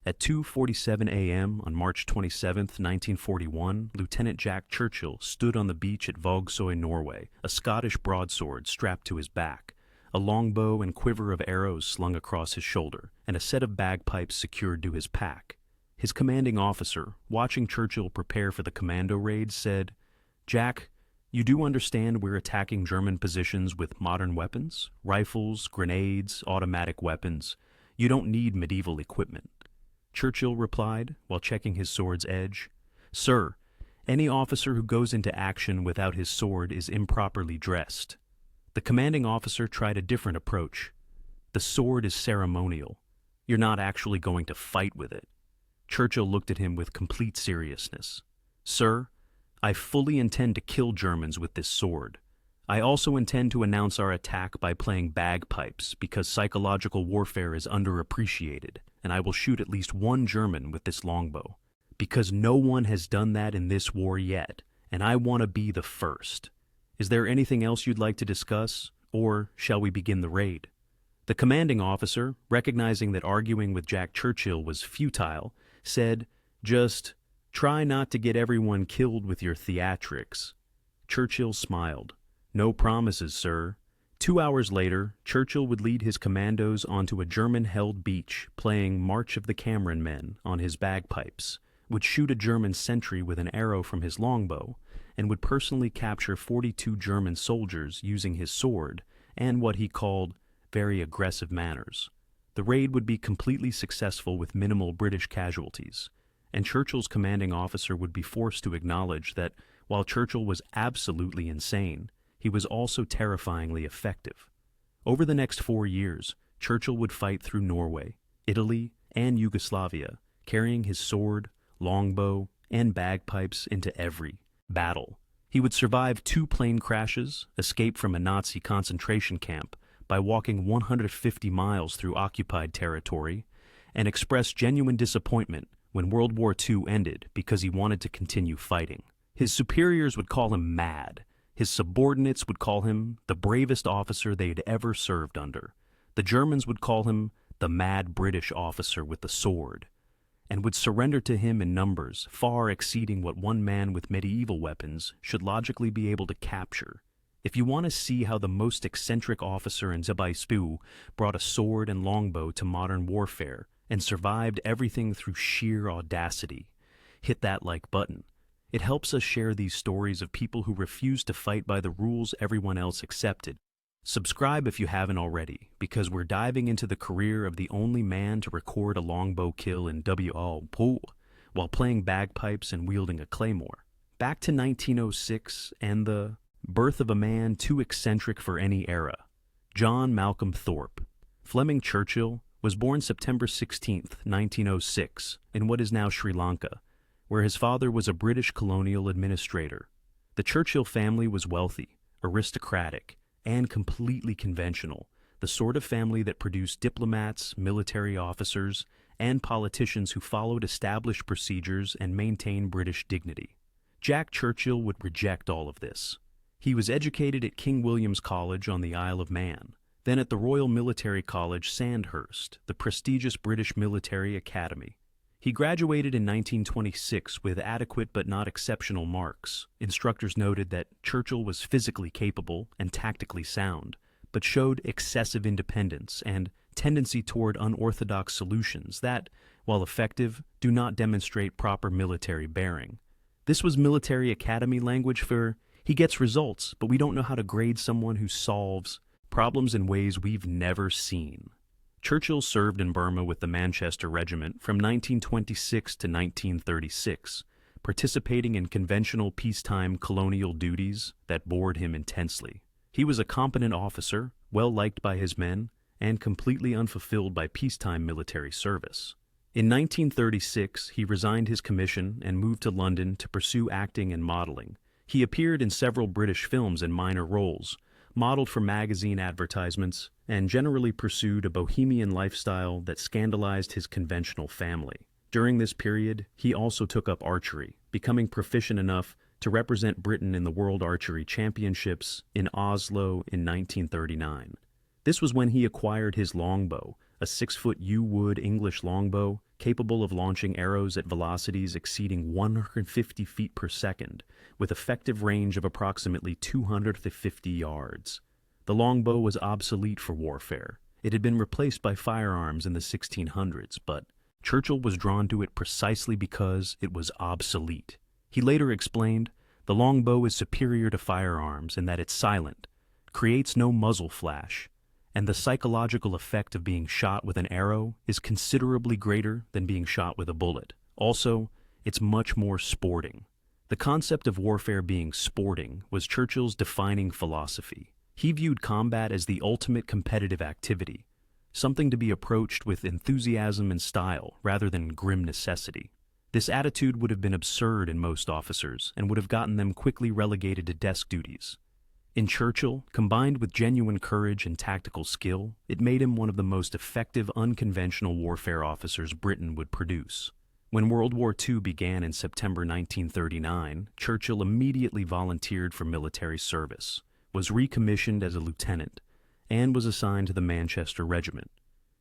At 2:47 a.m. on March 27, 1941, Lieutenant Jack Churchill stood on the beach at Vågsøy, Norway, a Scottish broadsword strapped to his back, a longbow and quiver of arrows slung across his shoulder, and a set of bagpipes secured to his pack. His commanding officer, watching Churchill prepare for the Commando raid, said, "Jack, you do understand we're attacking German positions with modern weapons? Rifles, grenades, automatic weapons. You don't need medieval equipment." Churchill replied, while checking his sword's edge, "Sir, any officer who goes into action without his sword is improperly dressed." The commanding officer tried a different approach. "The sword is ceremonial. You're not actually going to fight with it." Churchill looked at him with complete seriousness. "Sir, I fully intend to kill Germans with this sword. I also intend to announce our attack by playing bagpipes because psychological warfare is underappreciated, and I will shoot at least one German with this longbow. Because no one has done that in this war yet, and I want to be the first. Is there anything else you'd like to discuss, or shall we begin the raid?" The commanding officer, recognizing that arguing with Jack Churchill was futile, said, "Just try not to get everyone killed with your theatrics." Churchill smiled. "No promises, sir." 2 hours later, Churchill would lead his commandos onto a German-held beach, playing March of the Cameron Men on his bagpipes, would shoot a German sentry with an arrow from his longbow, and would personally capture 42 German soldiers using his sword and what he called very aggressive manners. The raid would be completely successful with minimal British casualties, and Churchill's commanding officer would be forced to acknowledge that while Churchill was absolutely insane, he was also terrifyingly effective. Over the next 4 years, Churchill would fight through Norway, Italy, and Yugoslavia, carrying his sword, longbow, and bagpipes into every battle. He would survive 2 plane crashes, escape from a Nazi concentration camp by walking 150 miles through occupied territory, and express genuine disappointment when World War II ended because he wanted to continue fighting. His superiors would call him mad. His subordinates would call him the bravest officer they had ever served under. The Germans would call him the mad British officer with the sword, and would surrender to him in numbers far exceeding what one man with medieval weapons should logically be able to capture. If you want to see how the most eccentric officer in WWII brought a sword and longbow to modern warfare and survived everything through sheer audacity, hit that like button. It helps us share these stories of people who refuse to fight by the rules everyone else accepted. Subscribe if you haven't already, because we're diving into the career of the only man to record a longbow kill in WWII while playing bagpipes and wielding a claymore. Back to 1906 and the birth of a man too eccentric for any era. John Malcolm Thorpe. Fleming Churchill was born September 16, 1906, in what is now Sri Lanka, where his father was a British colonial administrator. The Churchill family was wealthy, aristocratic, and completely conventional, the sort of family that produced diplomats, military officers, and politicians who followed established procedures and maintained British dignity. Jack Churchill would reject all of this. He was educated at King William's College on the Isle of Man, then at the Royal Military College Sandhurst, the prestigious British Military Academy. He graduated in 1926 with adequate but not exceptional marks. Instructors noted that Churchill was physically capable and tactically sound, but showed excessive independence and tendency toward unorthodox solutions that, while effective, do not demonstrate proper military bearing. This was military academy language for, he gets results, but we don't know how to grade someone who solves problems in ways we've never seen. Churchill served in Burma with the Manchester Regiment from 1926 to 1936, participating in conventional peacetime colonial duties that bored him intensely. He was a competent officer, well liked by his men, and completely unfulfilled by peacetime military service. In 1936, he resigned his commission and moved to London to pursue acting and modeling. He appeared in several British films in minor roles, modeled for magazine advertisements, and generally pursued a bohemian lifestyle that scandalized his conventional family. During this period, he also took up archery, becoming proficient enough to represent Britain in the World Archery Championships in Oslo in 1939. This was when he acquired his longbow, a 6-foot yew wood English longbow, capable of launching arrows at velocities exceeding 150 feet per second, with effective range of approximately 250 yards. The longbow was obsolete for warfare. It had been replaced by firearms in the 1600s, but Churchill was drawn to it precisely because it was obsolete. He later explained, "The longbow is superior to firearms in that it's silent, creates no muzzle flash, and the psychological effect of being shot with an arrow is considerably greater than being shot with a bullet. Also, it's much more sporting." The concept of warfare being sporting was Churchill's defining philosophy. He viewed combat as the ultimate competitive activity, something to be approached with enthusiasm and style rather than grim necessity. This attitude would have been absurd in most officers and would have gotten them quickly relegated to desk duties. In Churchill, combined with genuine courage and tactical skill, it made him one of the most effective unconventional warfare officers Britain would produce. When World War II began in September 1939, Churchill immediately volunteered for military service, was recommissioned as a lieutenant, and was assigned to the Manchester Regiment.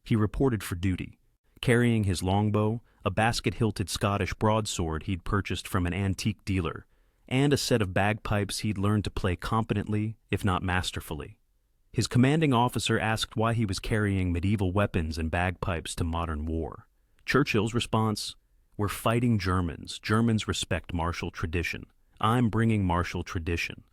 He reported for duty, carrying his longbow, a basket-hilted Scottish broadsword he'd purchased from an antique dealer, and a set of bagpipes he'd learned to play competently, if not masterfully. His commanding officer asked why he was carrying medieval weapons and bagpipes to modern war. Churchill's response, "We're fighting Germans. Germans respect martial tradition. I'm bringing martial tradition."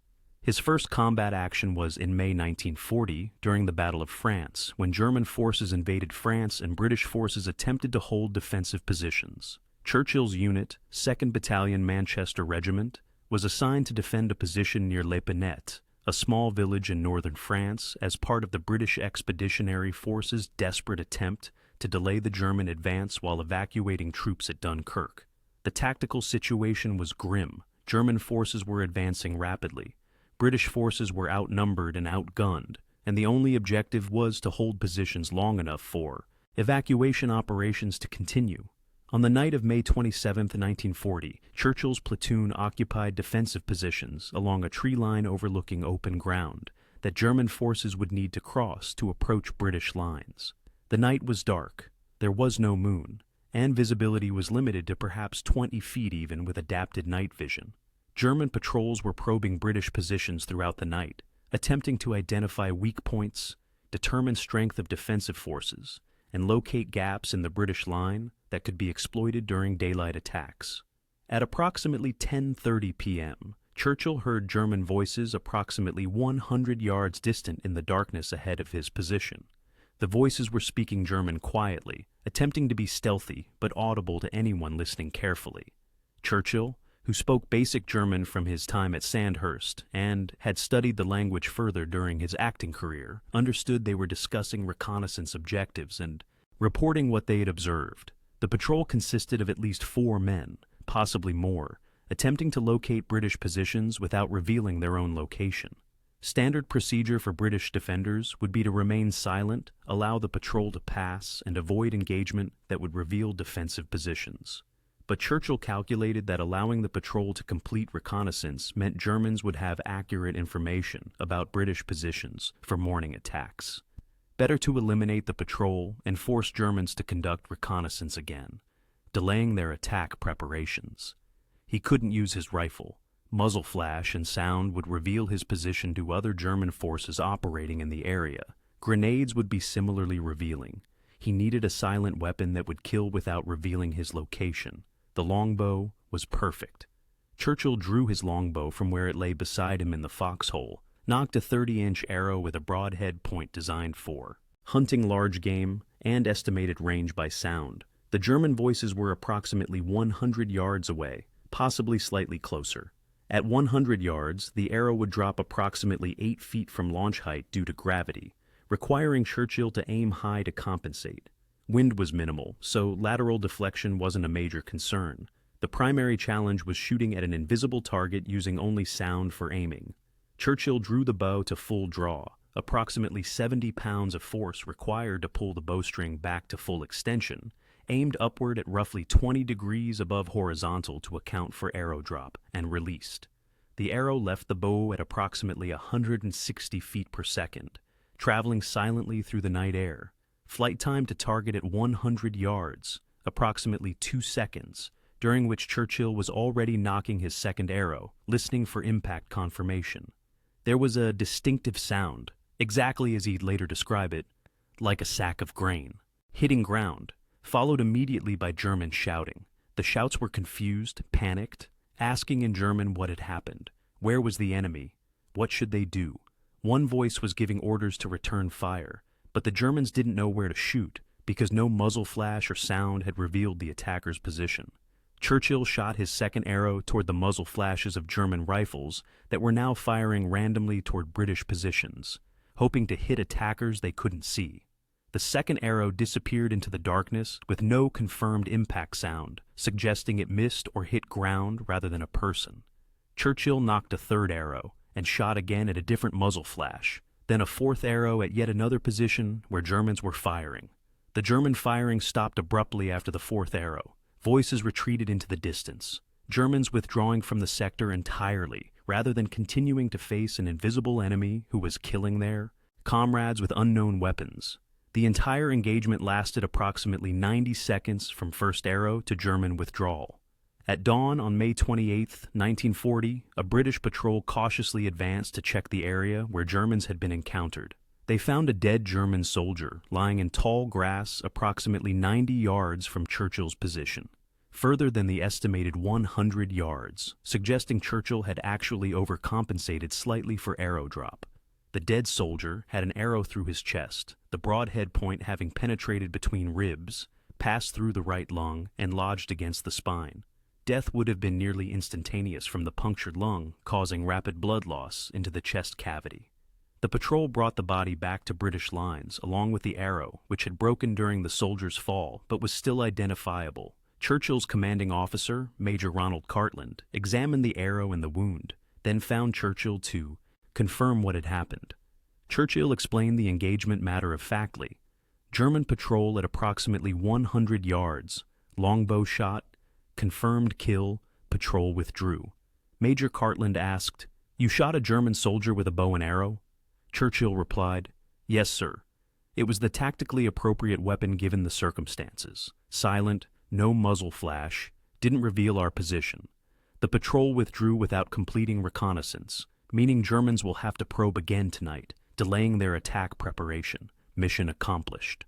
His first combat action was in May 1940 during the Battle of France, when German forces invaded France and British forces attempted to hold defensive positions. Churchill's unit, 2nd Battalion Manchester Regiment, was assigned to defend a position near L'Épinette, a small village in northern France, as part of the British Expeditionary Force's desperate attempt to delay the German advance while evacuating troops at Dunkirk. The tactical situation was grim. German forces were advancing rapidly. British forces were outnumbered and outgunned, and the only objective was to hold positions long enough for evacuation operations to continue. On the night of May 27, 1940, Churchill's platoon occupied defensive positions along a tree line overlooking open ground that German forces would need to cross to approach British lines. The night was dark, there was no moon, and visibility was limited to perhaps 20 feet even with adapted night vision. German patrols were probing British positions throughout the night, attempting to identify weak points, determine strength of defensive forces, and locate gaps in the British line that could be exploited during daylight attacks. At approximately 10:30 p.m., Churchill heard German voices approximately 100 yards distant in the darkness ahead of his position. The voices were speaking German quietly, attempting to be stealthy but audible to anyone listening carefully. Churchill, who spoke basic German from his time at Sandhurst and had studied the language further during his acting career, understood they were discussing reconnaissance objectives and reporting what they had observed. The patrol consisted of at least 4 men, possibly more, attempting to locate British positions without revealing their own location. Standard procedure for British defenders would be to remain silent, allow the patrol to pass, and avoid engagement that would reveal defensive positions. But Churchill calculated that allowing the patrol to complete reconnaissance meant Germans would have accurate information about British positions for morning attacks. Better to eliminate the patrol and force Germans to conduct reconnaissance again, delaying their attack preparations. He couldn't use his rifle. Muzzle flash and sound would reveal his position to other German forces operating in the area. Grenades would be similarly revealing. He needed a silent weapon that would kill without revealing his location. The longbow was perfect. Churchill drew his longbow from where it lay beside him in the foxhole, knocked a 30-inch arrow with a broadhead point designed for hunting large game, and estimated range by sound. The German voices were approximately 100 yards away, possibly slightly closer. At 100 yards, the arrow would drop approximately 8 feet from launch height due to gravity, requiring Churchill to aim high to compensate. Wind was minimal, so lateral deflection wasn't a major concern. The primary challenge was shooting at an invisible target using only sound for aiming. Churchill drew the bow to full draw, approximately 70 pounds of force required to pull the bowstring back to full extension, aimed upward at roughly 20 degrees above horizontal to account for arrow drop, and released. The arrow left the bow at approximately 160 feet per second, traveling silently through the night air. Flight time to target at 100 yards, approximately 2 seconds, during which Churchill was already knocking his second arrow, listening for impact confirmation. There was a distinctive sound, exactly as he'd later describe it, like a sack of grain, hitting ground, followed immediately by German shouting. The shouts were confused, panicked, asking in German what had happened. Where was the enemy? What should they do? One voice was giving orders to return fire, but the Germans didn't know where to shoot because no muzzle flash or sound had revealed the attacker's position. Churchill shot his second arrow toward the muzzle flashes of German rifles that were now firing randomly toward British positions, hoping to hit attackers they couldn't see. The second arrow disappeared into the darkness with no confirmed impact sound, suggesting it missed or hit ground rather than a person. Churchill knocked a third arrow and shot again at a different muzzle flash, then a fourth arrow at yet another position where Germans were firing. The German firing stopped abruptly after the fourth arrow. Voices retreated into the distance, Germans withdrawing from the sector entirely rather than continuing to face an invisible enemy who was killing their comrades with unknown weapons. The entire engagement lasted approximately 90 seconds from first arrow to German withdrawal. At dawn on May 28, 1940, a British patrol cautiously advanced to check the area where Germans had been encountered. They found a dead German soldier lying in tall grass approximately 90 yards from Churchill's position, further than the estimated 100 yards, suggesting Churchill had actually overcompensated slightly for arrow drop. The dead soldier had an arrow through his chest, the broadhead point having penetrated between ribs, passed through the right lung, and lodged against the spine. Death would have been nearly instantaneous from the punctured lung, causing rapid blood loss into the chest cavity. The patrol brought the body back to British lines, along with the arrow, which had broken during the soldier's fall, but was still identifiable. Churchill's commanding officer, Major Ronald Cartland, examined the arrow and the wound, then found Churchill to confirm what had happened. Churchill explained the engagement matter-of-factly. German patrol at approximately 100 yards, longbow shot, confirmed kill, patrol withdrew. Major Cartland asked, "You shot a German soldier with a bow and arrow?" Churchill replied, "Yes, sir. It was the tactically appropriate weapon given the circumstances. Silent, no muzzle flash, didn't reveal our position. The patrol withdrew without completing reconnaissance, meaning Germans will have to probe again tonight, delaying their attack preparation. Mission accomplished."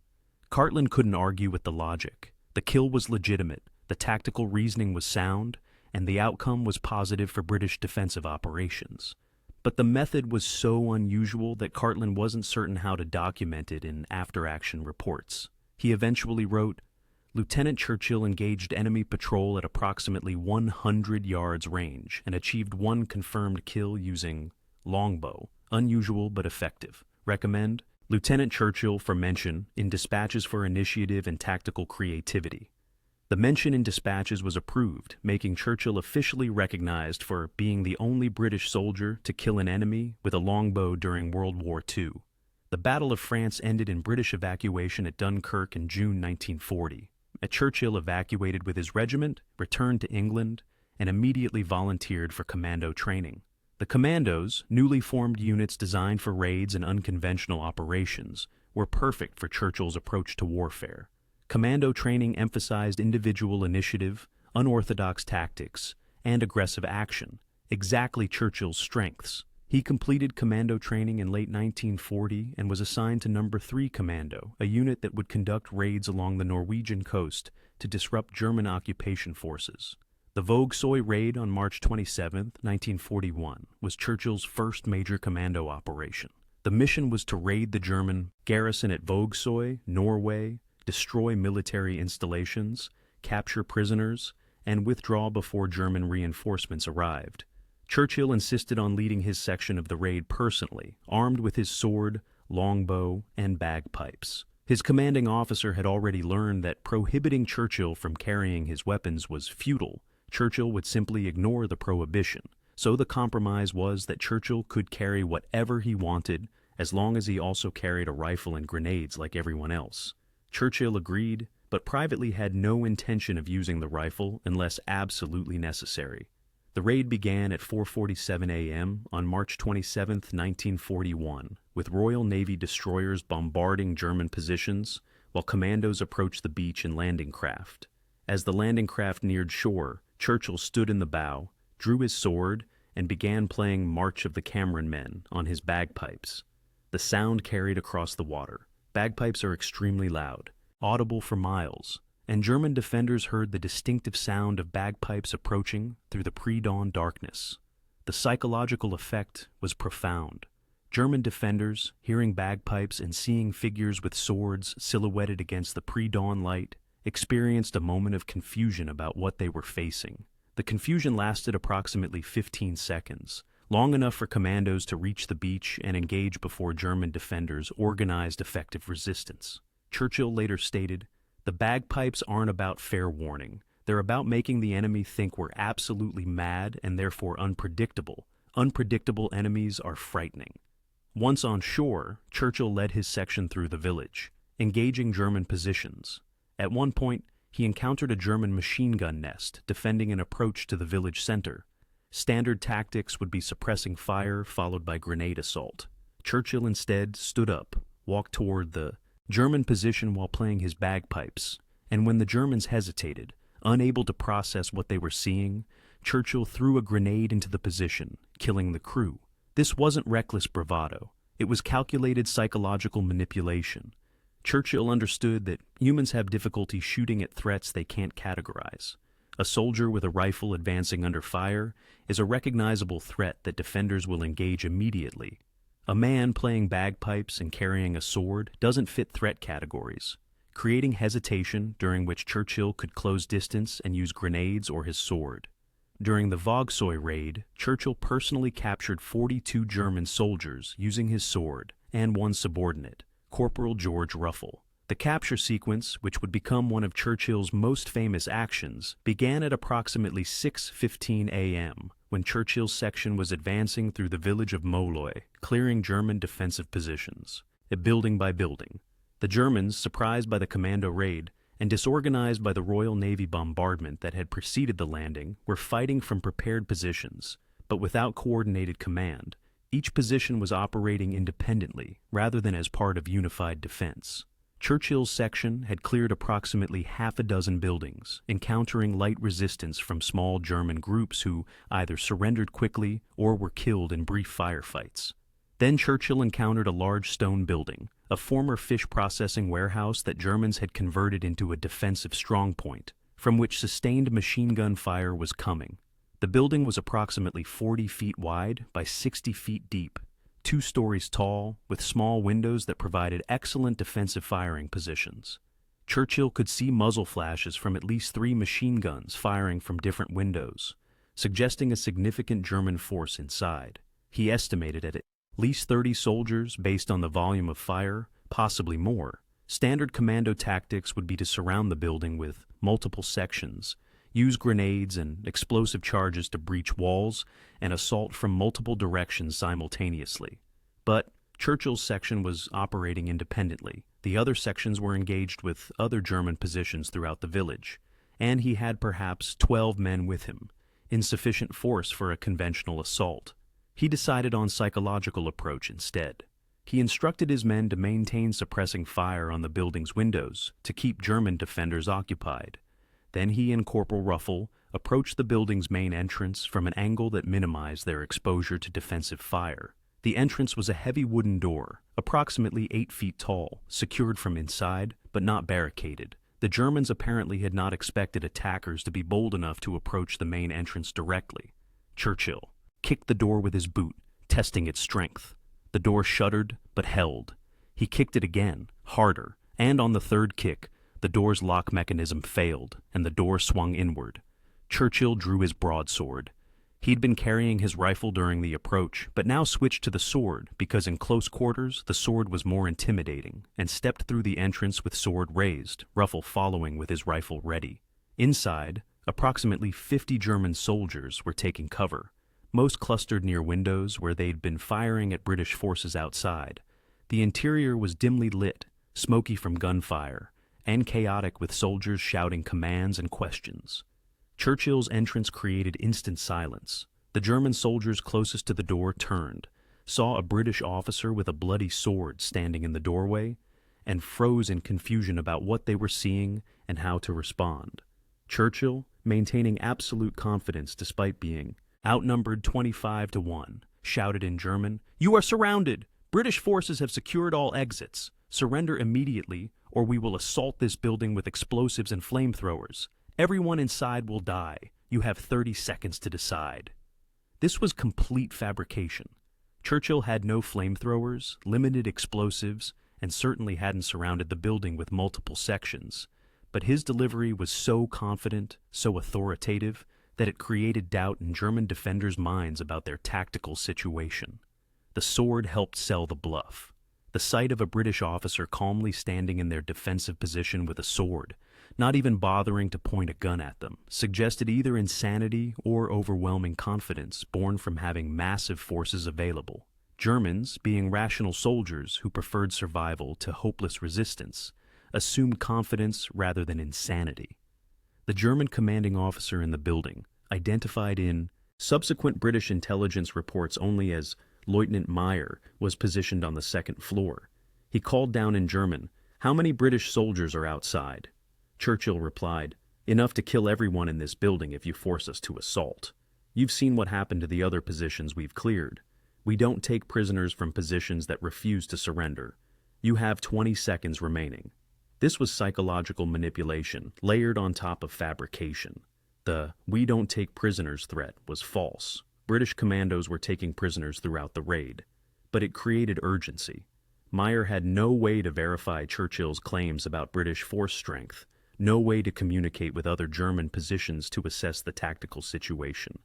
Cartland couldn't argue with the logic. The kill was legitimate, the tactical reasoning was sound, and the outcome was positive for British defensive operations. But the method was so unusual that Cartland wasn't certain how to document it in after-action reports. He eventually wrote, "Lieutenant Churchill engaged enemy patrol at approximately 100 yards range and achieved one confirmed kill using longbow, unusual but effective. Recommend Lieutenant Churchill for mention in dispatches for initiative and tactical creativity." The mention in dispatches was approved, making Churchill officially recognized for being the only British soldier to kill an enemy with a longbow during World War II. The Battle of France ended in British evacuation at Dunkirk in June 1940. Churchill evacuated with his regiment, returned to England, and immediately volunteered for Commando training. The Commandos, newly formed units designed for raids and unconventional operations, were perfect for Churchill's approach to warfare. Commando training emphasized individual initiative, unorthodox tactics, and aggressive action, exactly Churchill's strengths. He completed Commando training in late 1940 and was assigned to No. 3 Commando, a unit that would conduct raids along the Norwegian coast to disrupt German occupation forces. The Vågsøy raid on March 27, 1941, was Churchill's first major commando operation. The mission was to raid the German garrison at Vågsøy, Norway, destroy military installations, capture prisoners, and withdraw before German reinforcements arrived. Churchill insisted on leading his section of the raid personally, armed with his sword, longbow, and bagpipes. His commanding officer had already learned that prohibiting Churchill from carrying his weapons was futile. Churchill would simply ignore the prohibition, so the compromise was that Churchill could carry whatever he wanted as long as he also carried a rifle and grenades like everyone else. Churchill agreed, but privately had no intention of using the rifle unless absolutely necessary. The raid began at 4:47 a.m. on March 27, 1941, with Royal Navy destroyers bombarding German positions, while commandos approached the beach in landing craft. As the landing craft neared shore, Churchill stood in the bow, drew his sword, and began playing March of the Cameron Men on his bagpipes. The sound carried across the water. Bagpipes are extremely loud, audible for miles, and German defenders heard the distinctive sound of bagpipes approaching through the pre-dawn darkness. The psychological effect was profound. German defenders, hearing bagpipes and seeing figures with swords silhouetted against the pre-dawn light, experienced a moment of confusion about what they were facing. The confusion lasted approximately 15 seconds, long enough for commandos to reach the beach and engage before German defenders organized effective resistance. Churchill later stated, "The bagpipes aren't about fair warning. They're about making the enemy think we're absolutely mad and therefore unpredictable. Unpredictable enemies are frightening." Once on shore, Churchill led his section through the village, engaging German positions. At one point, he encountered a German machine gun nest defending an approach to the village center. Standard tactics would be suppressing fire followed by grenade assault. Churchill instead stood up, walked toward the German position while playing his bagpipes, and when the Germans hesitated, unable to process what they were seeing, Churchill threw a grenade into the position, killing the crew. This wasn't reckless bravado. It was calculated psychological manipulation. Churchill understood that humans have difficulty shooting at threats they can't categorize. A soldier with a rifle advancing under fire is a recognizable threat that defenders will engage immediately. A man playing bagpipes and carrying a sword doesn't fit threat categories, creating hesitation during which Churchill could close distance and use grenades or his sword. During the Vågsøy raid, Churchill personally captured 42 German soldiers using his sword and one subordinate, Corporal George Ruffell. The capture sequence, which would become one of Churchill's most famous actions, began at approximately 6:15 a.m., when Churchill's section was advancing through the village of Vågsøy, clearing German defensive positions, building by building. The Germans, surprised by the Commando raid and disorganized by the Royal Navy bombardment that had preceded the landing, were fighting from prepared positions, but without coordinated command. Each position was operating independently, rather than as part of unified defense. Churchill's section had cleared approximately half a dozen buildings, encountering light resistance from small German groups who either surrendered quickly or were killed in brief firefights. Then Churchill encountered a large stone building, a former fish processing warehouse that Germans had converted into a defensive strongpoint, from which sustained machine gun fire was coming. The building was approximately 40 feet wide by 60 feet deep, 2 stories tall, with small windows that provided excellent defensive firing positions. Churchill could see muzzle flashes from at least 3 machine guns firing from different windows, suggesting a significant German force inside. He estimated at least 30 soldiers based on the volume of fire, possibly more. Standard commando tactics would be to surround the building with multiple sections, use grenades and explosive charges to breach walls, and assault from multiple directions simultaneously. But Churchill's section was operating independently. The other sections were engaged with other German positions throughout the village, and he had perhaps 12 men with him, insufficient force for a conventional assault. He decided on psychological approach instead. He instructed his men to maintain suppressing fire on the building's windows to keep German defenders occupied. Then he and Corporal Ruffell approached the building's main entrance from an angle that minimized their exposure to defensive fire. The entrance was a heavy wooden door, approximately 8 feet tall, secured from inside, but not barricaded. The Germans apparently had not expected attackers to be bold enough to approach the main entrance directly. Churchill kicked the door with his boot, testing its strength. The door shuddered, but held. He kicked it again, harder, and on the third kick, the door's lock mechanism failed, and the door swung inward. Churchill drew his broadsword. He'd been carrying his rifle during the approach, but now switched to the sword because in close quarters, the sword was more intimidating, and stepped through the entrance with sword raised, Ruffell following with his rifle ready. Inside, approximately 50 German soldiers were taking cover, most clustered near windows where they'd been firing at British forces outside. The interior was dimly lit, smoky from gunfire, and chaotic with soldiers shouting commands and questions. Churchill's entrance created instant silence. The German soldiers closest to the door turned, saw a British officer with a bloody sword standing in the doorway, and froze in confusion about what they were seeing and how to respond. Churchill, maintaining absolute confidence despite being outnumbered 25-1, shouted in German, "You are surrounded! British forces have secured all exits. Surrender immediately, or we will assault this building with explosives and flamethrowers. Everyone inside will die. You have 30 seconds to decide." This was complete fabrication. Churchill had no flamethrowers, limited explosives, and certainly hadn't surrounded the building with multiple sections. But his delivery was so confident, so authoritative, that it created doubt in German defenders' minds about their tactical situation. The sword helped sell the bluff. The sight of a British officer calmly standing in their defensive position with a sword, not even bothering to point a gun at them, suggested either insanity or overwhelming confidence born from having massive forces available. Germans, being rational soldiers who preferred survival to hopeless resistance, assumed confidence rather than insanity. The German commanding officer in the building, identified in subsequent British intelligence reports only as Leutnant Meyer, was positioned on the second floor. He called down in German, "How many British soldiers are outside?" Churchill replied, "Enough to kill everyone in this building if you force us to assault. You've seen what happened to the other positions we've cleared. We don't take prisoners from positions that refuse to surrender. You have 20 seconds remaining." This was psychological manipulation, layered on top of fabrication. The "we don't take prisoners" threat was false. British commandos were taking prisoners throughout the raid. But it created urgency. Meyer had no way to verify Churchill's claims about British force strength, no way to communicate with other German positions to assess the tactical situation,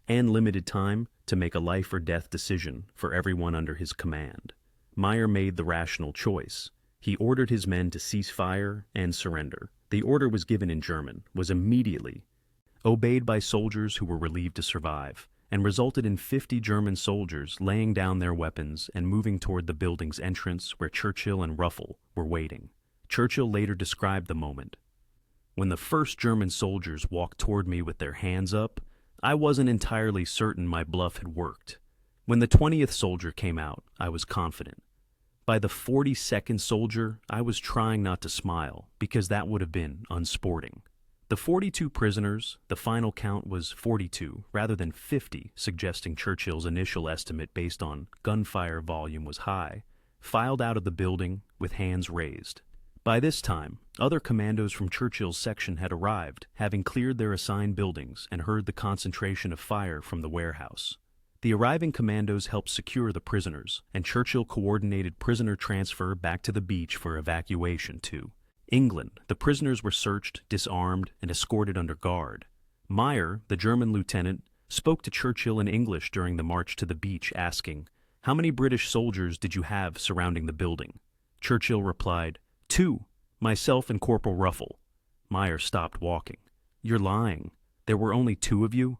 and limited time to make a life-or-death decision for everyone under his command. Meyer made the rational choice. He ordered his men to cease fire and surrender. The order was given in German, was immediately obeyed by soldiers who were relieved to survive, and resulted in 50 German soldiers laying down their weapons and moving toward the building's entrance where Churchill and Ruffell were waiting. Churchill later described the moment. "When the first German soldiers walked toward me with their hands up, I wasn't entirely certain my bluff had worked. When the 20th soldier came out, I was confident. By the 42nd soldier, I was trying not to smile, because that would have been unsporting." The 42 prisoners, the final count was 42 rather than 50, suggesting Churchill's initial estimate based on gunfire volume was high, filed out of the building with hands raised. By this time, other commandos from Churchill's section had arrived, having cleared their assigned buildings and heard the concentration of fire from the warehouse. The arriving commandos helped secure the prisoners, and Churchill coordinated prisoner transfer back to the beach for evacuation to England. The prisoners were searched, disarmed, and escorted under guard. Meyer, the German lieutenant, spoke to Churchill in English during the march to the beach, asking, "How many British soldiers did you have surrounding the building?" Churchill replied, "2, myself and Corporal Ruffell." Meyer stopped walking. "You're lying. There were only 2 of you?"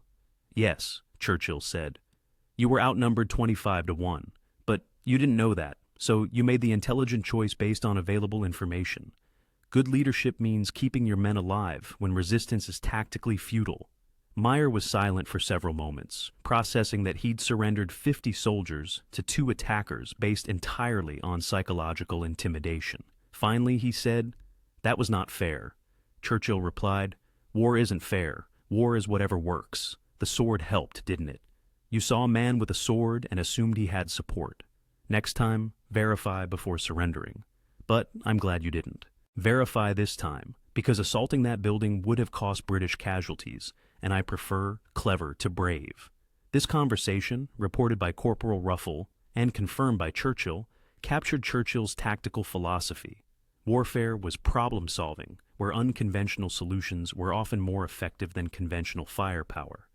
"Yes," Churchill said. "You were outnumbered 25-1, but you didn't know that, so you made the intelligent choice based on available information. Good leadership means keeping your men alive when resistance is tactically futile." Meyer was silent for several moments, processing that he'd surrendered 50 soldiers to 2 attackers based entirely on psychological intimidation. Finally, he said, "That was not fair." Churchill replied, "War isn't fair. War is whatever works. The sword helped, didn't it? You saw a man with a sword and assumed he had support. Next time, verify before surrendering. But I'm glad you didn't. Verify this time, because assaulting that building would have cost British casualties, and I prefer clever to brave." This conversation, reported by Corporal Ruffell and confirmed by Churchill, captured Churchill's tactical philosophy. Warfare was problem-solving, where unconventional solutions were often more effective than conventional firepower.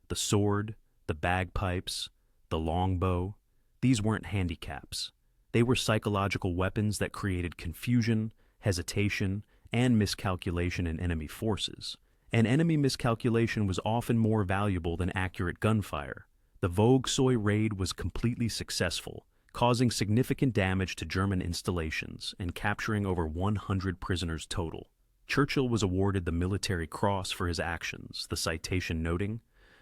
The sword, the bagpipes, the longbow, these weren't handicaps. They were psychological weapons that created confusion, hesitation, and miscalculation in enemy forces. And enemy miscalculation was often more valuable than accurate gunfire. The Vågsøy raid was completely successful, causing significant damage to German installations and capturing over 100 prisoners total. Churchill was awarded the Military Cross for his actions, the citation noting,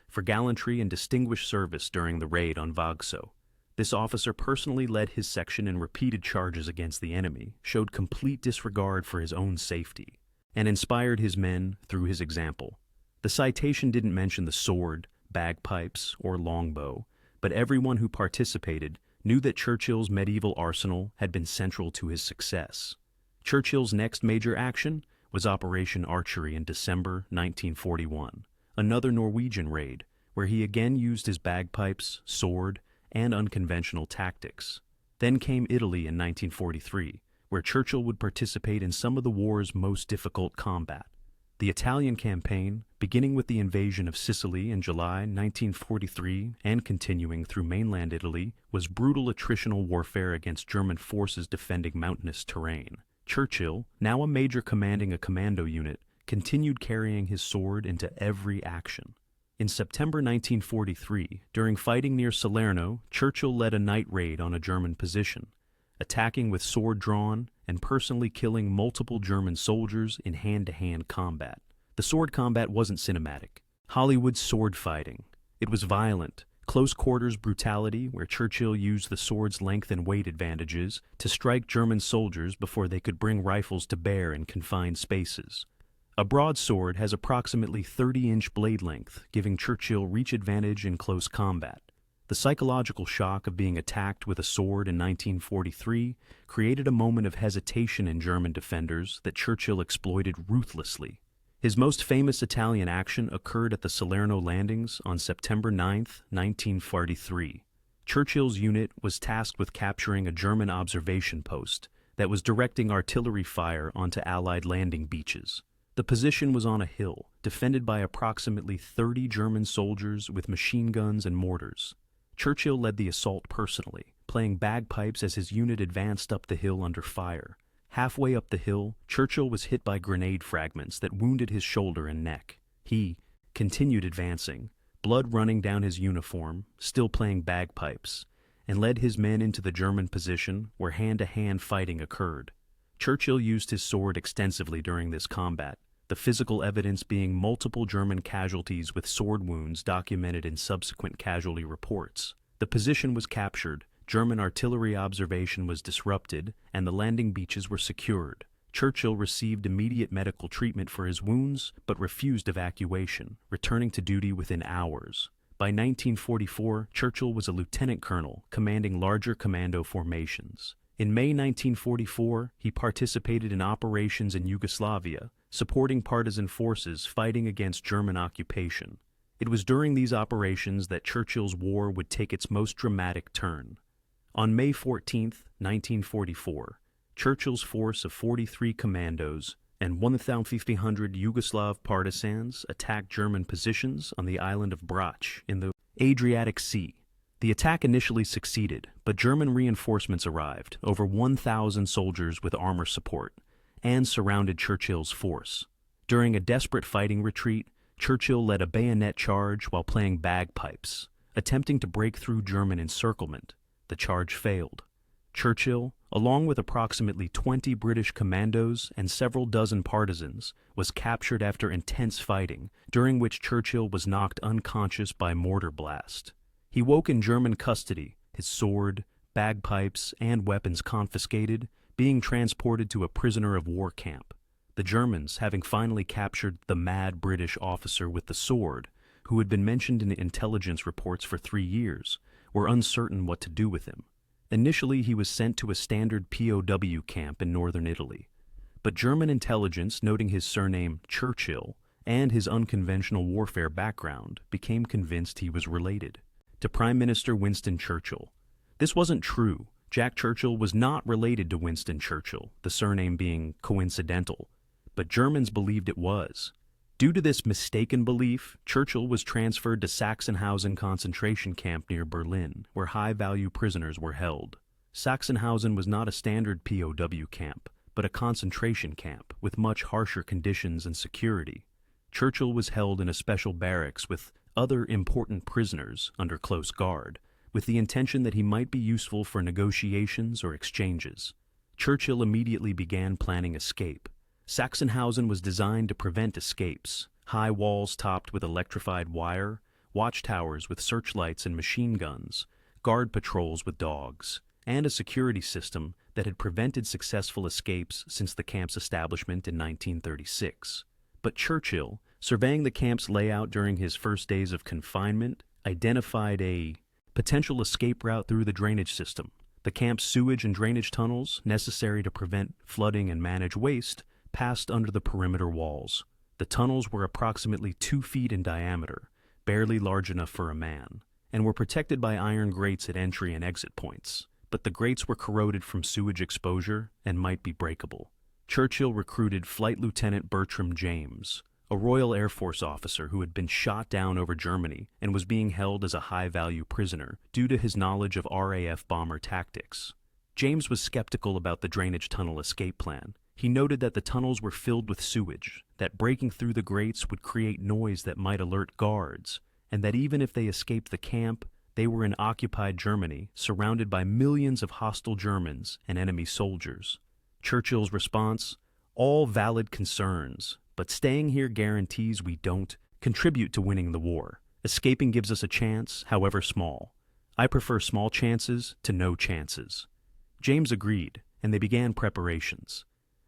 "for gallantry and distinguished service during the raid on Vågsøy." This officer personally led his section in repeated charges against the enemy, showed complete disregard for his own safety, and inspired his men through his example. The citation didn't mention the sword, bagpipes, or longbow, but everyone who participated knew that Churchill's medieval arsenal had been central to his success. Churchill's next major action was Operation Archery in December 1941, another Norwegian raid, where he again used his bagpipes, sword, and unconventional tactics. Then came Italy in 1943, where Churchill would participate in some of the war's most difficult combat. The Italian campaign, beginning with the invasion of Sicily in July 1943 and continuing through mainland Italy, was brutal attritional warfare against German forces defending mountainous terrain. Churchill, now a major commanding a commando unit, continued carrying his sword into every action. In September 1943, during fighting near Salerno, Churchill led a night raid on a German position, attacking with sword drawn and personally killing multiple German soldiers in hand-to-hand combat. The sword combat wasn't cinematic. Hollywood sword fighting. It was violent, close-quarters brutality where Churchill used the sword's length and weight advantages to strike German soldiers before they could bring rifles to bear in confined spaces. A broadsword has approximately 30-inch blade length, giving Churchill reach advantage in close combat. The psychological shock of being attacked with a sword in 1943 created a moment of hesitation in German defenders that Churchill exploited ruthlessly. His most famous Italian action occurred at the Salerno landings on September 9, 1943. Churchill's unit was tasked with capturing a German observation post that was directing artillery fire onto Allied landing beaches. The position was on a hill, defended by approximately 30 German soldiers with machine guns and mortars. Churchill led the assault personally, playing bagpipes as his unit advanced up the hill under fire. Halfway up the hill, Churchill was hit by grenade fragments that wounded his shoulder and neck. He continued advancing, blood running down his uniform, still playing bagpipes, and led his men into the German position where hand-to-hand fighting occurred. Churchill used his sword extensively during this combat, the physical evidence being multiple German casualties with sword wounds documented in subsequent casualty reports. The position was captured, German artillery observation was disrupted, and the landing beaches were secured. Churchill received immediate medical treatment for his wounds, but refused evacuation, returning to duty within hours. By 1944, Churchill was a lieutenant colonel, commanding larger commando formations. In May 1944, he participated in operations in Yugoslavia, supporting partisan forces fighting against German occupation. It was during these operations that Churchill's war would take its most dramatic turn. On May 14, 1944, Churchill's force of 43 commandos and 1,500 Yugoslav partisans attacked German positions on the island of Brač in the Adriatic Sea. The attack initially succeeded, but German reinforcements arrived, over 1,000 soldiers with armor support, and surrounded Churchill's force. During a desperate fighting retreat, Churchill led a bayonet charge while playing bagpipes, attempting to break through German encirclement. The charge failed. Churchill, along with approximately 20 British commandos and several dozen partisans, was captured after intense fighting, during which Churchill was knocked unconscious by mortar blast. He woke in German custody, his sword, bagpipes, and weapons confiscated, being transported to a prisoner of war camp. The Germans, having finally captured the mad British officer with the sword, who had been mentioned in the intelligence reports for 3 years, were uncertain what to do with him. Initially, he was sent to a standard POW camp in northern Italy, but German intelligence, noting his surname Churchill and his unconventional warfare background, became convinced he was related to Prime Minister Winston Churchill. This wasn't true. Jack Churchill was not related to Winston Churchill, the surname being coincidental, but Germans believed it was. Due to this mistaken belief, Churchill was transferred to Sachsenhausen concentration camp near Berlin, where high-value prisoners were held. Sachsenhausen was not a standard POW camp, but a concentration camp with much harsher conditions and security. Churchill was held in a special barracks with other important prisoners under close guard, with the intention that he might be useful for negotiations or exchanges. Churchill immediately began planning escape. Sachsenhausen was designed to prevent escapes. High walls topped with electrified wire, watchtowers with searchlights and machine guns, guard patrols with dogs, and a security system that had prevented successful escapes since the camp's establishment in 1936. But Churchill, surveying the camp's layout during his first days of confinement, identified a potential escape route through the drainage system. The camp's sewage and drainage tunnels, necessary to prevent flooding and manage waste, passed under the perimeter walls. The tunnels were approximately 2 feet in diameter, barely large enough for a man, and were protected by iron grates at entry and exit points. But the grates were corroded from sewage exposure and might be breakable. Churchill recruited Flight Lieutenant Bertram James, a Royal Air Force officer who had been shot down over Germany and was being held as a high-value prisoner due to his knowledge of RAF bomber tactics. James was skeptical about the drainage tunnel escape plan. He noted that the tunnels were filled with sewage, that breaking through the grates would create noise that might alert guards, and that even if they escaped the camp, they were in occupied Germany, surrounded by millions of hostile Germans and enemy soldiers. Churchill's response: "All valid concerns, but staying here guarantees we don't contribute to winning the war. Escaping gives us a chance, however small. I prefer small chances to no chances." James agreed, and they began preparations.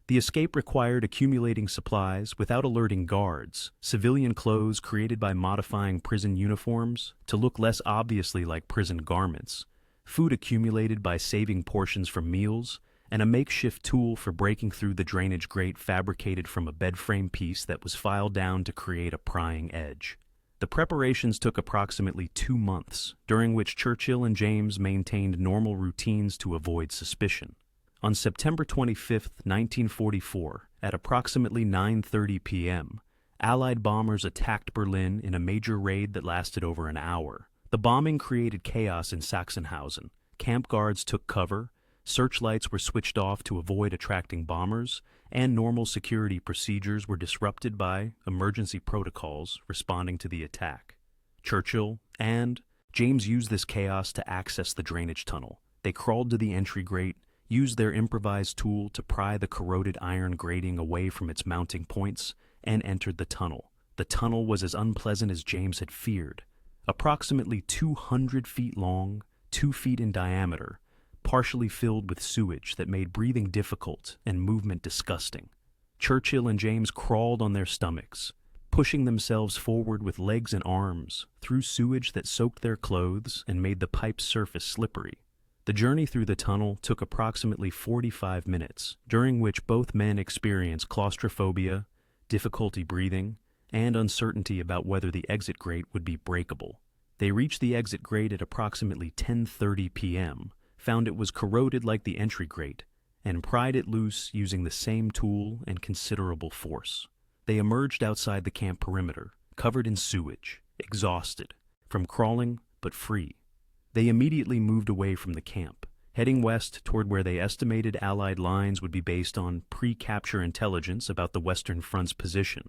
The escape required accumulating supplies without alerting guards, civilian clothes created by modifying prison uniforms to look less obviously like prison garments, food accumulated by saving portions from meals, and a makeshift tool for breaking through the drainage grate fabricated from a bed frame piece that was filed down to create a prying edge. The preparations took approximately 2 months, during which Churchill and James maintained normal routines to avoid suspicion. On September 25, 1944, at approximately 9:30 p.m., Allied bombers attacked Berlin in a major raid that lasted over an hour. The bombing created chaos in Sachsenhausen. Camp guards took cover, searchlights were switched off to avoid attracting bombers, and normal security procedures were disrupted by emergency protocols responding to the attack. Churchill and James used this chaos to access the drainage tunnel. They crawled to the entry grate, used their improvised tool to pry the corroded iron grating away from its mounting points, and entered the tunnel. The tunnel was as unpleasant as James had feared. Approximately 200 feet long, 2 feet in diameter, partially filled with sewage that made breathing difficult and movement disgusting. Churchill and James crawled on their stomachs, pushing themselves forward with legs and arms through sewage that soaked their clothes and made the pipe's surface slippery. The journey through the tunnel took approximately 45 minutes, during which both men experienced claustrophobia, difficulty breathing, and uncertainty about whether the exit grate would be breakable. They reached the exit grate at approximately 10:30 p.m., found it was corroded like the entry grate, and pried it loose using the same tool and considerable force. They emerged outside the camp perimeter, covered in sewage, exhausted, from crawling but free. They immediately moved away from the camp, heading west toward where they estimated Allied lines would be based on pre-capture intelligence about the Western Front's position.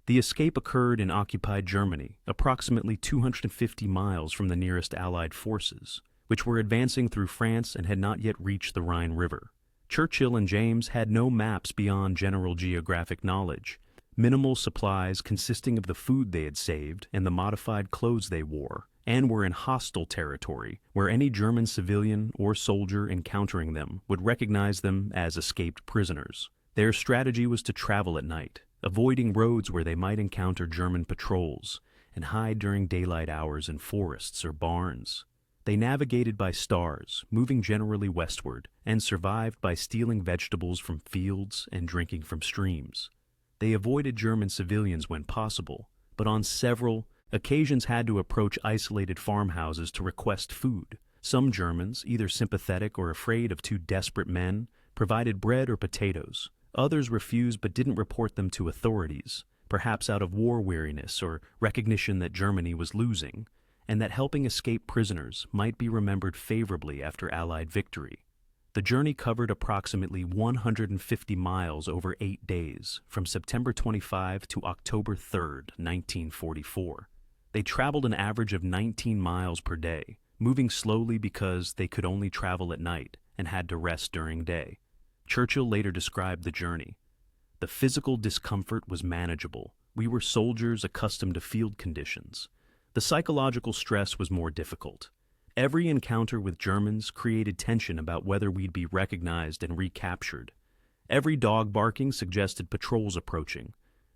The escape occurred in occupied Germany, approximately 250 miles from the nearest Allied forces, which were advancing through France and had not yet reached the Rhine River. Churchill and James had no maps beyond general geographic knowledge, minimal supplies consisting of the food they had saved and the modified clothes they wore, and were in hostile territory where any German civilian or soldier encountering them would recognize them as escaped prisoners. Their strategy was to travel at night, avoiding roads where they might encounter German patrols, and hide during daylight hours in forests or barns. They navigated by stars, moving generally westward, and survived by stealing vegetables from fields and drinking from streams. They avoided German civilians when possible, but on several occasions had to approach isolated farmhouses to request food. Some Germans, either sympathetic or afraid of two desperate men, provided bread or potatoes. Others refused but didn't report them to authorities, perhaps out of war weariness or recognition that Germany was losing, and that helping escape prisoners might be remembered favorably after Allied victory. The journey covered approximately 150 miles over 8 days, from September 25 to October 3, 1944. They traveled an average of 19 miles per day, moving slowly because they could only travel at night and had to rest during day. Churchill later described the journey. "The physical discomfort was manageable. We were soldiers accustomed to field conditions. The psychological stress was more difficult. Every encounter with Germans created tension about whether we'd be recognized and recaptured. Every dog barking suggested patrols approaching.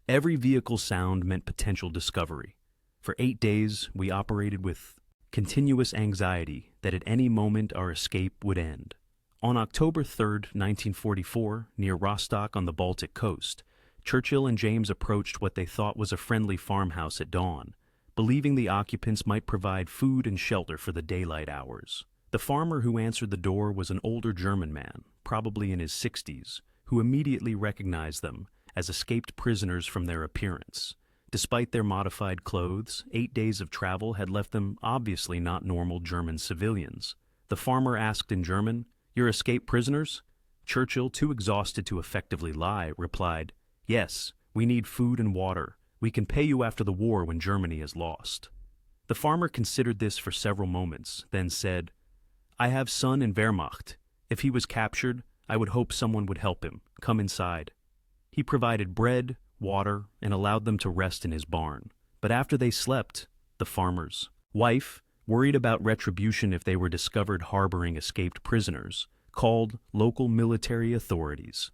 Every vehicle sound meant potential discovery. For 8 days, we operated with continuous anxiety that at any moment our escape would end. On October 3, 1944, near Rostock on the Baltic coast, Churchill and James approached what they thought was a friendly farmhouse at dawn, believing the occupants might provide food and shelter for the daylight hours. The farmer who answered the door was an older German man, probably in his 60s, who immediately recognized them as escaped prisoners from their appearance. Despite their modified clothes, 8 days of travel had left them obviously not normal German civilians. The farmer asked in German, "You're escaped prisoners?" Churchill, too exhausted to effectively lie, replied, "Yes, we need food and water. We can pay you after the war when Germany is lost." The farmer considered this for several moments, then said, "I have son in Wehrmacht. If he was captured, I would hope someone would help him. Come inside." He provided bread, water, and allowed them to rest in his barn. But after they slept, the farmer's wife, worried about retribution if they were discovered harboring escaped prisoners, called local military authorities.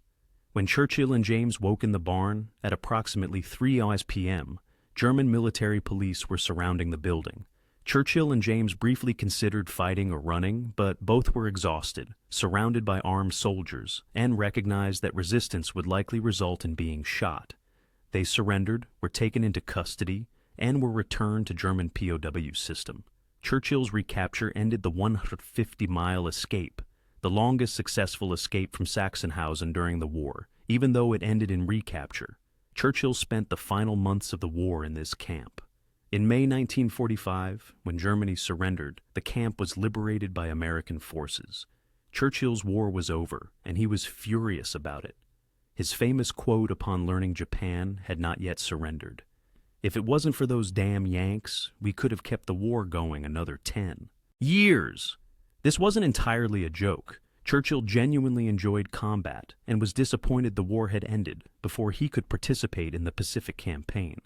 When Churchill and James woke in the barn, at approximately 3 p.m., German military police were surrounding the building. Churchill and James briefly considered fighting or running, but both were exhausted, surrounded by armed soldiers, and recognized that resistance would likely result in being shot. They surrendered, were taken into custody, and were returned to German POW system. Churchill's recapture ended the 150-mile escape, the longest successful escape from Sachsenhausen during the war, even though it ended in recapture. Churchill spent the final months of the war in this camp. In May 1945, when Germany surrendered, the camp was liberated by American forces. Churchill's war was over, and he was furious about it. His famous quote upon learning Japan had not yet surrendered: "If it wasn't for those damn Yanks, we could have kept the war going another 10 years." This wasn't entirely a joke. Churchill genuinely enjoyed combat and was disappointed the war had ended before he could participate in the Pacific Campaign.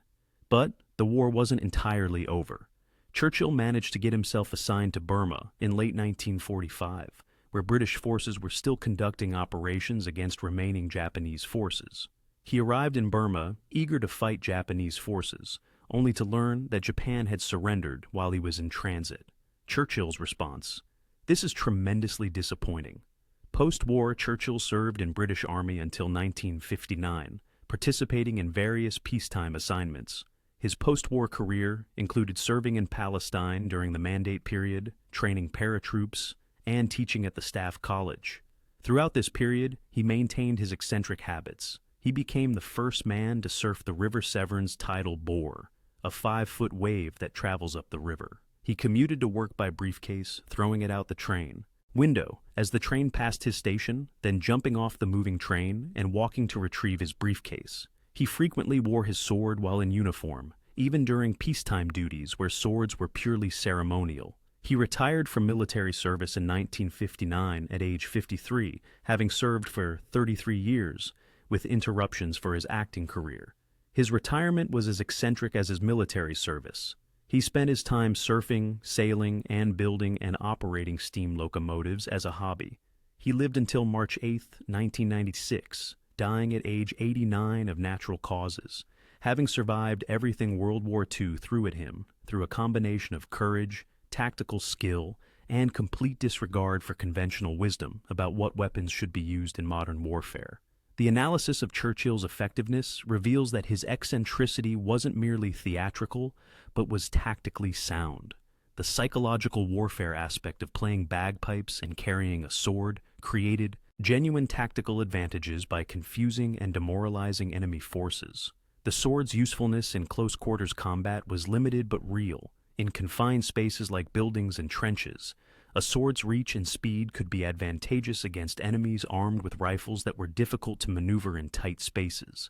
But the war wasn't entirely over. Churchill managed to get himself assigned to Burma in late 1945, where British forces were still conducting operations against remaining Japanese forces. He arrived in Burma, eager to fight Japanese forces, only to learn that Japan had surrendered while he was in transit. Churchill's response: "This is tremendously disappointing." Post-war, Churchill served in British Army until 1959, participating in various peacetime assignments. His post-war career included serving in Palestine during the Mandate period, training paratroops, and teaching at the Staff College. Throughout this period, he maintained his eccentric habits. He became the first man to surf the River Severn's tidal bore, a 5-foot wave that travels up the river. He commuted to work by briefcase, throwing it out the train window as the train passed his station, then jumping off the moving train and walking to retrieve his briefcase. He frequently wore his sword while in uniform, even during peacetime duties where swords were purely ceremonial. He retired from military service in 1959 at age 53, having served for 33 years, with interruptions for his acting career. His retirement was as eccentric as his military service. He spent his time surfing, sailing, and building and operating steam locomotives as a hobby. He lived until March 8, 1996, dying at age 89 of natural causes, having survived everything World War II threw at him through a combination of courage, tactical skill, and complete disregard for conventional wisdom about what weapons should be used in modern warfare. The analysis of Churchill's effectiveness reveals that his eccentricity wasn't merely theatrical, but was tactically sound. The psychological warfare aspect of playing bagpipes and carrying a sword created genuine tactical advantages by confusing and demoralizing enemy forces. The sword's usefulness in close-quarters combat was limited but real. In confined spaces like buildings and trenches, a sword's reach and speed could be advantageous against enemies armed with rifles that were difficult to maneuver in tight spaces.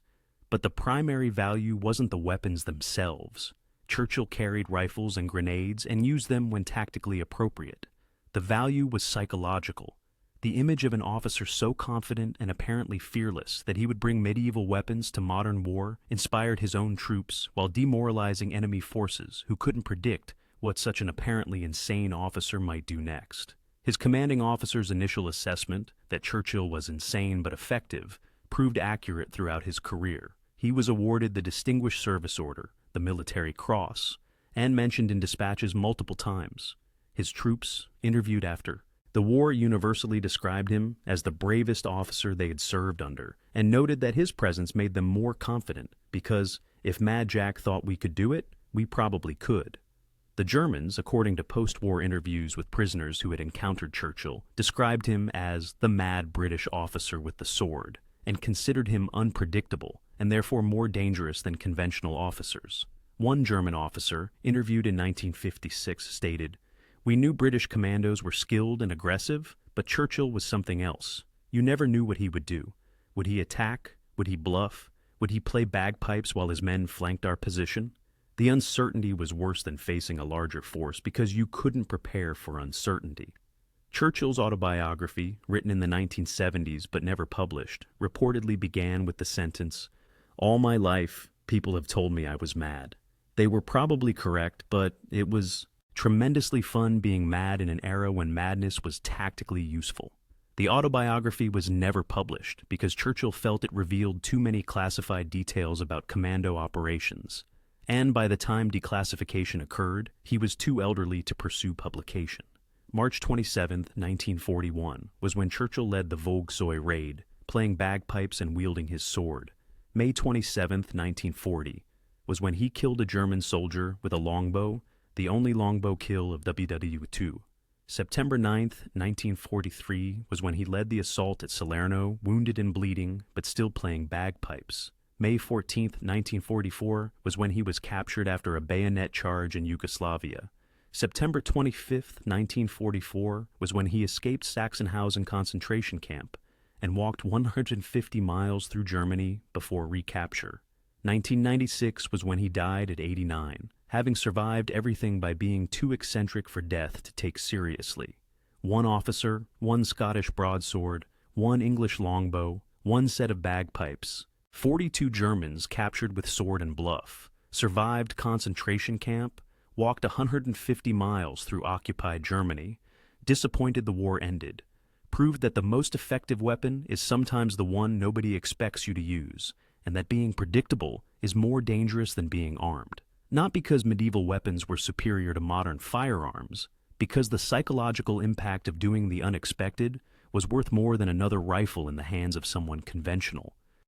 But the primary value wasn't the weapons themselves. Churchill carried rifles and grenades and used them when tactically appropriate. The value was psychological. The image of an officer so confident and apparently fearless that he would bring medieval weapons to modern war inspired his own troops while demoralizing enemy forces who couldn't predict what such an apparently insane officer might do next. His commanding officer's initial assessment that Churchill was insane but effective proved accurate throughout his career. He was awarded the Distinguished Service Order, the Military Cross, and mentioned in dispatches multiple times. His troops, interviewed after the war, universally described him as the bravest officer they had served under, and noted that his presence made them more confident because if Mad Jack thought we could do it, we probably could. The Germans, according to post-war interviews with prisoners who had encountered Churchill, described him as the mad British officer with the sword, and considered him unpredictable and therefore more dangerous than conventional officers. One German officer, interviewed in 1956, stated, "We knew British commandos were skilled and aggressive, but Churchill was something else. You never knew what he would do. Would he attack? Would he bluff? Would he play bagpipes while his men flanked our position? The uncertainty was worse than facing a larger force because you couldn't prepare for uncertainty." Churchill's autobiography, written in the 1970s but never published, reportedly began with the sentence, "All my life, people have told me I was mad. They were probably correct, but it was tremendously fun being mad in an era when madness was tactically useful." The autobiography was never published because Churchill felt it revealed too many classified details about commando operations, and by the time declassification occurred, he was too elderly to pursue publication. March 27, 1941, was when Churchill led the Vågsøy raid, playing bagpipes and wielding his sword. May 27, 1940, was when he killed a German soldier with a longbow, the only longbow kill of WWII. September 9, 1943, was when he led the assault at Salerno, wounded and bleeding, but still playing bagpipes. May 14, 1944, was when he was captured after a bayonet charge in Yugoslavia. September 25, 1944, was when he escaped Sachsenhausen concentration camp and walked 150 miles through Germany before recapture. 1996 was when he died at 89, having survived everything by being too eccentric for death to take seriously. One officer, one Scottish broadsword, one English longbow, one set of bagpipes, 42 Germans captured with sword and bluff, survived concentration camp, walked 150 miles through occupied Germany, disappointed the war ended, proved that the most effective weapon is sometimes the one nobody expects you to use, and that being predictable is more dangerous than being armed. Not because medieval weapons were superior to modern firearms, because the psychological impact of doing the unexpected was worth more than another rifle in the hands of someone conventional.